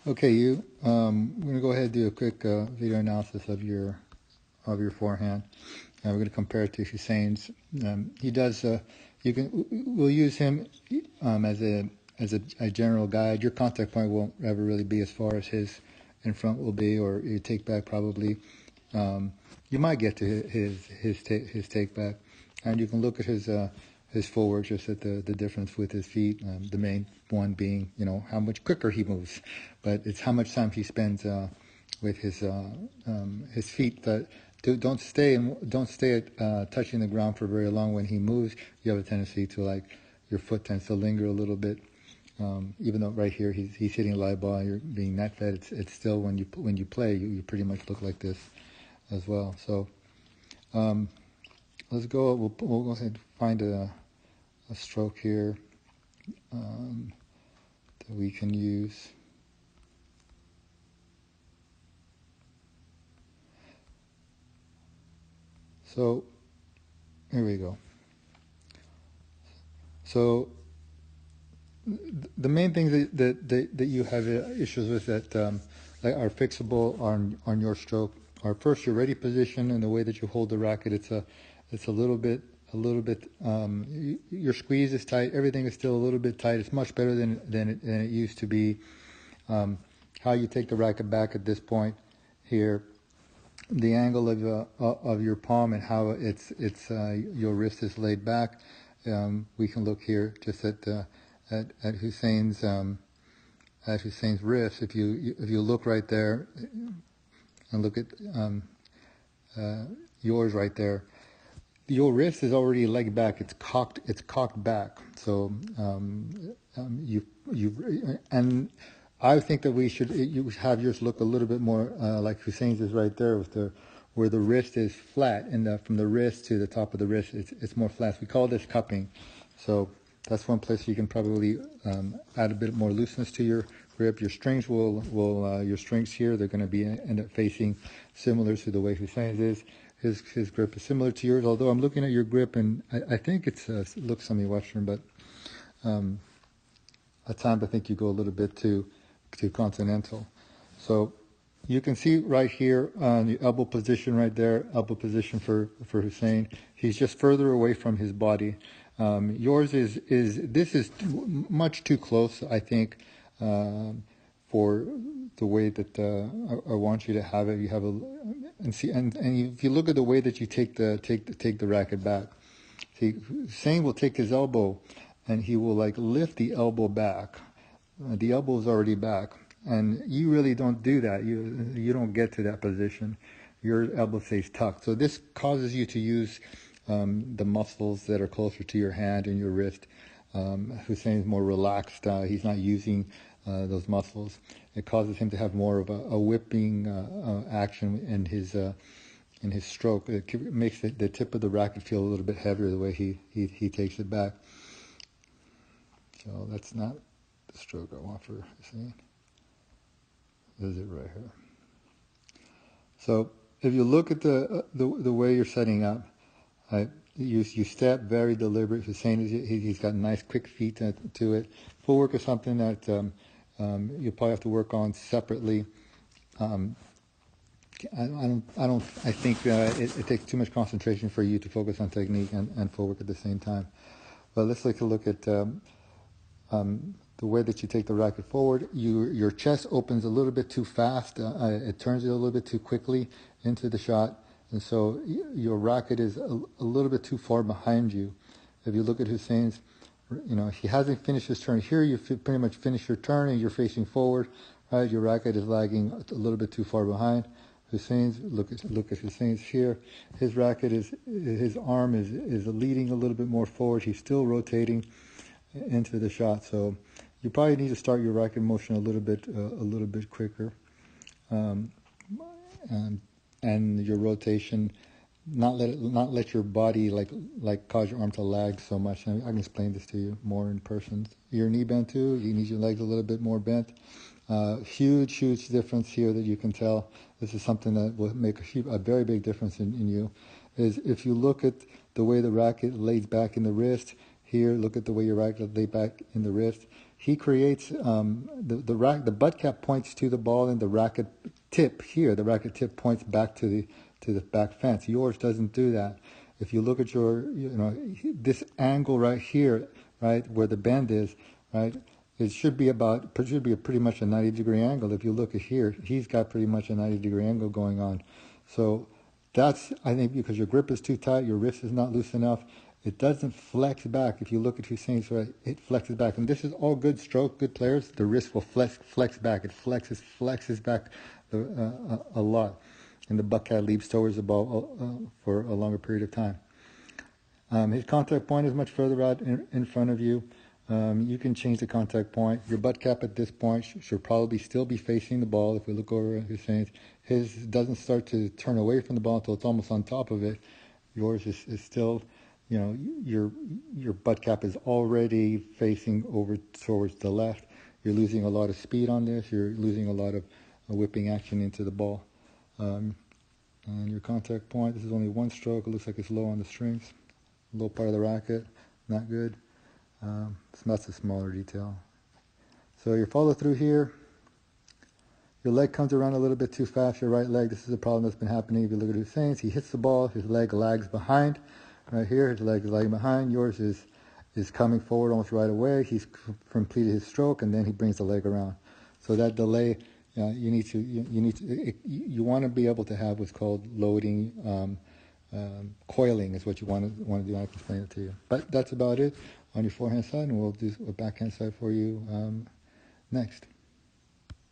Okay, we're gonna go ahead and do a quick video analysis of your forehand. We're gonna compare it to Hussein's. He does. We'll use him as a general guide. Your contact point won't ever really be as far as his in front will be, or your take back probably. You might get to his take back, and you can look at his forward, just at the difference with his feet. The main one being, how much quicker he moves, but it's how much time he spends with his feet. That don't stay touching the ground for very long. When he moves, you have a tendency to your foot tends to linger a little bit. Even though right here he's hitting a live ball, you're being net fed. It's still when you play, you pretty much look like this as well. So let's go. We'll go ahead and find a stroke here that we can use. So here we go. So the main things that you have issues with that are fixable on your stroke are, first, your ready position and the way that you hold the racket. It's a little bit your squeeze is tight. Everything is still a little bit tight. It's much better than it used to be. How you take the racket back at this point here, the angle of your palm and how your wrist is laid back. We can look here just at Hussein's wrist. If you look right there and look at yours right there, your wrist is already laid back. It's cocked back. So and I think that you have yours look a little bit more like Hussein's is right there, where the wrist is flat, and from the wrist to the top of the wrist, it's more flat. We call this cupping. So that's one place you can probably add a bit more looseness to your grip. Your strings your strings here, they're going to end up facing similar to the way Hussein's is. His grip is similar to yours, although I'm looking at your grip and I think it looks semi-Western, but at times I think you go a little bit too continental. So you can see right here on the elbow position right there, elbow position for Hussein. He's just further away from his body. Yours is much too close, I think, for the way that I want you to have it. You have and if you look at the way that you take the racket back, see, Hussein will take his elbow and he will lift the elbow back. The elbow is already back, and you really don't do that. You don't get to that position. Your elbow stays tucked. So this causes you to use the muscles that are closer to your hand and your wrist. Hussein is more relaxed. He's not using those muscles. It causes him to have more of a whipping action in his stroke. It makes the tip of the racket feel a little bit heavier the way he takes it back. So that's not the stroke I want for Hussein. This is it right here. So if you look at the way you're setting up, you step very deliberate. Hussein, he's got nice quick feet to it. Footwork is something that you probably have to work on separately. I think it takes too much concentration for you to focus on technique and footwork at the same time. But let's take a look at the way that you take the racket forward. Your chest opens a little bit too fast. It turns it a little bit too quickly into the shot. And so your racket is a little bit too far behind you. If you look at Hussein's, he hasn't finished his turn. Here you pretty much finish your turn and you're facing forward, right? Your racket is lagging a little bit too far behind. Hussein's, look at Hussein's here. His racket his arm is leading a little bit more forward. He's still rotating into the shot. So you probably need to start your racket motion a little bit quicker. And your rotation, not let your body cause your arm to lag so much. And I can explain this to you more in person. Your knee bent too. You need your legs a little bit more bent. Huge difference here that you can tell. This is something that will make a very big difference in you. Is if you look at the way the racket lays back in the wrist. Here, look at the way your racket laid back in the wrist. he creates the butt cap points to the ball, and the racket tip here, the racket tip points back to the back fence. Yours doesn't do that. If you look at your, this angle right here, right where the bend is, right, it should be pretty much a 90-degree angle. If you look at here, he's got pretty much a 90-degree angle going on. So that's, I think, because your grip is too tight, your wrist is not loose enough. It doesn't flex back. If you look at Hussein's, right, it flexes back. And this is all good stroke, good players. The wrist will flex back. It flexes back a lot. And the butt cat leaps towards the ball for a longer period of time. His contact point is much further out in front of you. You can change the contact point. Your butt cap at this point should probably still be facing the ball. If we look over at Hussein's, his doesn't start to turn away from the ball until it's almost on top of it. Yours is still, your butt cap is already facing over towards the left. You're losing a lot of speed on this. You're losing a lot of whipping action into the ball. And your contact point, this is only one stroke. It looks like it's low on the strings. Low part of the racket, not good. That's a smaller detail. So your follow through here, your leg comes around a little bit too fast, your right leg. This is a problem that's been happening. If you look at Hussein's, he hits the ball, his leg lags behind. Right here, his leg is lagging behind. Yours is coming forward almost right away. He's completed his stroke, and then he brings the leg around. So that delay, you want to be able to have what's called loading. Coiling is what you want to do. I can explain it to you. But that's about it on your forehand side, and we'll do a backhand side for you next.